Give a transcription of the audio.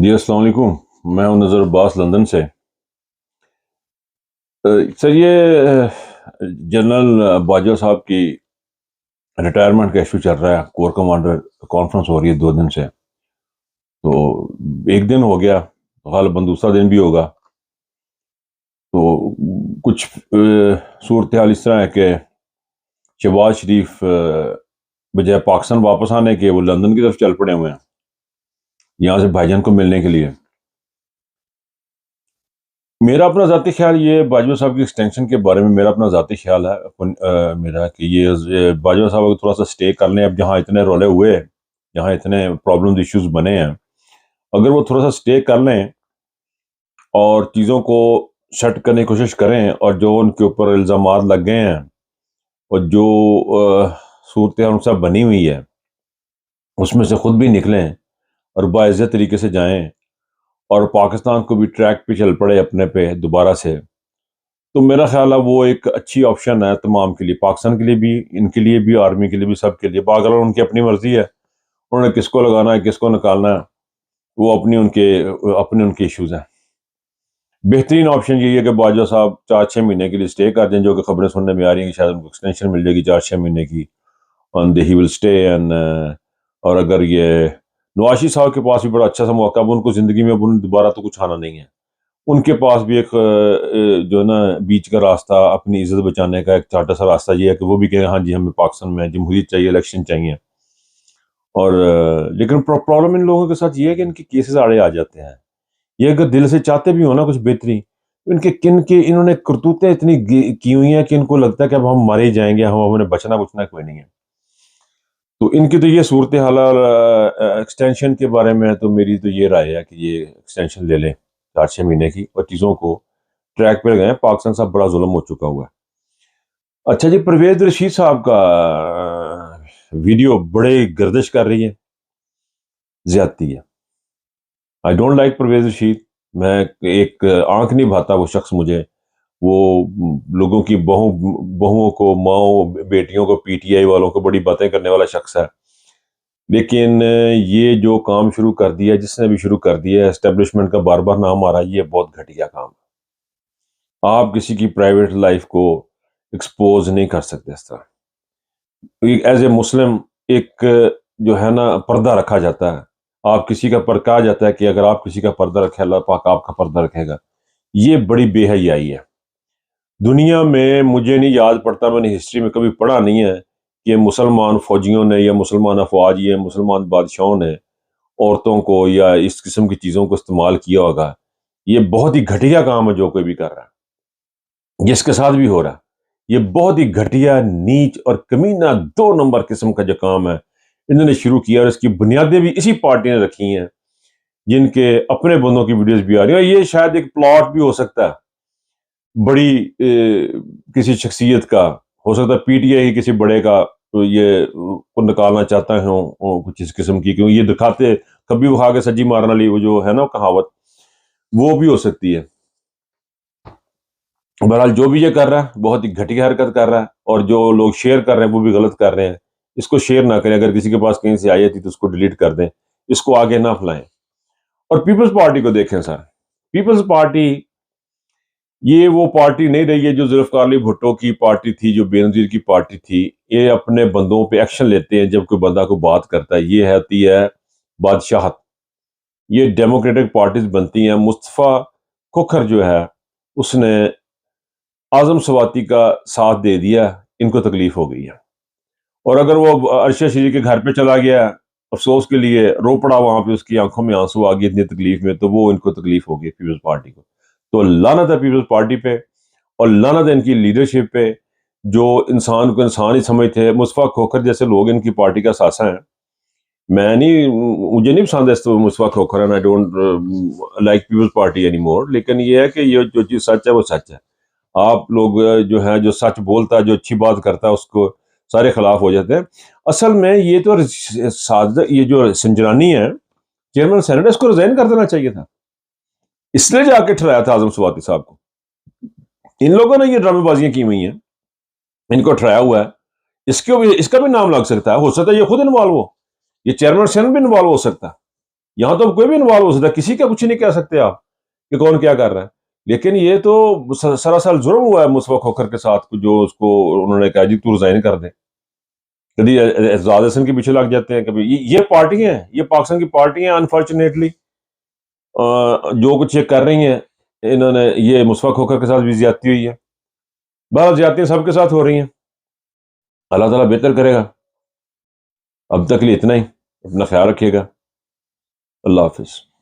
جی السلام علیکم. میں ہوں نظر عباس لندن سے. سر یہ جنرل باجوہ صاحب کی ریٹائرمنٹ کا ایشو چل رہا ہے. کور کمانڈر کانفرنس ہو رہی ہے 2 دن سے. تو ایک دن ہو گیا, غالباً دوسرا دن بھی ہوگا. تو کچھ صورتحال اس طرح ہے کہ شہباز شریف بجائے پاکستان واپس آنے کے وہ لندن کی طرف چل پڑے ہوئے ہیں یہاں سے بھائی جان کو ملنے کے لیے. میرا اپنا ذاتی خیال یہ باجوہ صاحب کی ایکسٹینشن کے بارے میں میرا اپنا ذاتی خیال ہے میرا کہ یہ باجوہ صاحب اگر تھوڑا سا سٹے کر لیں, اب جہاں اتنے رولے ہوئے, جہاں اتنے پرابلمز ایشوز بنے ہیں, اگر وہ تھوڑا سا سٹے کر لیں اور چیزوں کو سیٹ کرنے کی کوشش کریں, اور جو ان کے اوپر الزامات لگ گئے ہیں اور جو صورتحال سب بنی ہوئی ہے اس میں سے خود بھی نکلیں اور باعزت طریقے سے جائیں اور پاکستان کو بھی ٹریک پہ چل پڑے اپنے پہ دوبارہ سے, تو میرا خیال ہے وہ ایک اچھی آپشن ہے تمام کے لیے, پاکستان کے لیے بھی, ان کے لیے بھی, آرمی کے لیے بھی, سب کے لیے. باقی ان کی اپنی مرضی ہے, انہوں نے کس کو لگانا ہے کس کو نکالنا ہے, وہ ان کے ایشوز ہیں. بہترین آپشن یہی ہے کہ باجوہ صاحب 4-6 مہینے کے لیے سٹے کر دیں, جو کہ خبریں سننے میں آ رہی ہیں کہ شاید ان کو ایکسٹینشن مل جائے گی 4-6 مہینے کی, and he will stay and اور اگر یہ نواز شریف صاحب کے پاس بھی بڑا اچھا سا موقع, اب ان کو زندگی میں دوبارہ تو کچھ آنا نہیں ہے, ان کے پاس بھی ایک جو ہے نا بیچ کا راستہ, اپنی عزت بچانے کا ایک چھوٹا سا راستہ یہ ہے کہ وہ بھی کہیں ہاں جی ہمیں پاکستان میں جمہوریت چاہیے, الیکشن چاہیے. اور لیکن پرابلم ان لوگوں کے ساتھ یہ ہے کہ ان کے کیسز آڑے آ جاتے ہیں. یہ اگر دل سے چاہتے بھی ہو نا کچھ بہتری, ان کے انہوں نے کرتوتیں اتنی کی ہوئی ہیں کہ ان کو لگتا ہے کہ اب ہم مارے جائیں گے, ہمیں بچنا کوئی نہیں ہے. تو ان کی تو یہ صورتحال ایکسٹینشن کے بارے میں تو میری تو یہ رائے ہے کہ یہ ایکسٹینشن لے لیں 4-6 مہینے کی, اور چیزوں کو ٹریک پہ گئے. پاکستان صاحب بڑا ظلم ہو چکا ہوا ہے. اچھا جی, پرویز رشید صاحب کا ویڈیو بڑے گردش کر رہی ہے, زیادتی ہے. I don't like Pervez Rashid. میں ایک آنکھ نہیں بھاتا وہ شخص مجھے. وہ لوگوں کی بہوؤں کو, ماؤں بیٹیوں کو, پی ٹی آئی والوں کو بڑی باتیں کرنے والا شخص ہے. لیکن یہ جو کام شروع کر دیا, جس نے بھی شروع کر دیا, اسٹیبلشمنٹ کا بار بار نام آ رہا ہے, یہ بہت گھٹیا کام ہے. آپ کسی کی پرائیویٹ لائف کو ایکسپوز نہیں کر سکتے اس طرح. ایز اے مسلم ایک جو ہے نا پردہ رکھا جاتا ہے, آپ کسی کا کہا جاتا ہے کہ اگر آپ کسی کا پردہ رکھے اللہ پاک آپ کا پردہ رکھے گا. یہ بڑی بے حیائی ہے. دنیا میں مجھے نہیں یاد پڑتا, میں نے ہسٹری میں کبھی پڑھا نہیں ہے کہ مسلمان فوجیوں نے یا مسلمان افواج یا مسلمان بادشاہوں نے عورتوں کو یا اس قسم کی چیزوں کو استعمال کیا ہوگا. یہ بہت ہی گھٹیا کام ہے جو کوئی بھی کر رہا ہے, جس کے ساتھ بھی ہو رہا ہے. یہ بہت ہی گھٹیا, نیچ اور کمینہ 2 نمبر قسم کا جو کام ہے انہوں نے شروع کیا, اور اس کی بنیادیں بھی اسی پارٹی نے رکھی ہیں جن کے اپنے بندوں کی ویڈیوز بھی آ رہی ہیں. یہ شاید ایک پلاٹ بھی ہو سکتا ہے بڑی کسی شخصیت کا, ہو سکتا ہے پی ٹی آئی کسی بڑے کا یہ کو نکالنا چاہتا ہوں کچھ اس قسم کی, کیوں یہ دکھاتے کبھی وہ کھا کے سجی مارنا لی, وہ جو ہے نا کہاوت, وہ بھی ہو سکتی ہے. بہرحال جو بھی یہ کر رہا ہے بہت ہی گھٹیا حرکت کر رہا ہے, اور جو لوگ شیئر کر رہے ہیں وہ بھی غلط کر رہے ہیں. اس کو شیئر نہ کریں, اگر کسی کے پاس کہیں سے آئی تھی تو اس کو ڈیلیٹ کر دیں, اس کو آگے نہ پھیلائیں. اور پیپلز پارٹی کو دیکھیں سر, پیپلز پارٹی یہ وہ پارٹی نہیں رہی ہے جو ذوالفقار علی بھٹو کی پارٹی تھی, جو بے نظیر کی پارٹی تھی. یہ اپنے بندوں پہ ایکشن لیتے ہیں جب کوئی بندہ کو بات کرتا ہے. یہ ہوتی ہے بادشاہت. یہ ڈیموکریٹک پارٹیز بنتی ہیں. مصطفیٰ کھوکھر جو ہے اس نے اعظم سواتی کا ساتھ دے دیا, ان کو تکلیف ہو گئی ہے. اور اگر وہ عرشہ شریف کے گھر پہ چلا گیا, افسوس کے لیے رو پڑا وہاں پہ, اس کی آنکھوں میں آنسو آ گئی اتنی تکلیف میں, تو وہ ان کو تکلیف ہو گئی پیپلز پارٹی کو. تو لعنت ہے پیپلز پارٹی پہ, اور لعنت ہے ان کی لیڈرشپ پہ جو انسان کو انسان ہی سمجھتے ہیں. مصطفیٰ کھوکھر جیسے لوگ ان کی پارٹی کا ساسا ہیں. مجھے نہیں پسند ہے Mustafa Khokhar, and I don't like Peoples Party any more. لیکن یہ ہے کہ یہ جو چیز سچ ہے وہ سچ ہے. آپ لوگ جو ہے جو سچ بولتا ہے, جو اچھی بات کرتا ہے, اس کو سارے خلاف ہو جاتے ہیں. اصل میں یہ تو یہ جو سنجرانی ہے چیئرمین سینٹ, اس کو ریزائن کر دینا چاہیے تھا. اس لیے جا کے ٹھہرایا تھا اعظم سواتی صاحب کو. ان لوگوں نے یہ ڈرامے بازیاں کی ہوئی ہیں, ان کو ٹھہرایا ہوا ہے. اس کا بھی نام لگ سکتا ہے, ہو سکتا ہے یہ خود انوالو ہو, یہ چیئرمین سینٹ بھی انوالو ہو سکتا ہے. یہاں تو کوئی بھی انوالو ہو سکتا ہے، کسی کا کچھ نہیں کہہ سکتے آپ کہ کون کیا کر رہا ہے. لیکن یہ تو سراسر ظلم ہوا ہے مصطفیٰ کھوکھر کے ساتھ، جو اس کو انہوں نے کہا جی تو ریزائن کر دے. کبھی اعزاز حسن کے پیچھے لگ جاتے ہیں، کبھی یہ پارٹیاں ہیں، یہ پاکستان کی پارٹیاں انفارچونیٹلی جو کچھ یہ کر رہی ہیں. انہوں نے یہ مصطفیٰ کھوکھر کے ساتھ بھی زیادتی ہوئی ہے، بہت زیادتیاں سب کے ساتھ ہو رہی ہیں. اللہ تعالیٰ بہتر کرے گا. اب تک لیے اتنا ہی. اپنا خیال رکھیے گا. اللہ حافظ.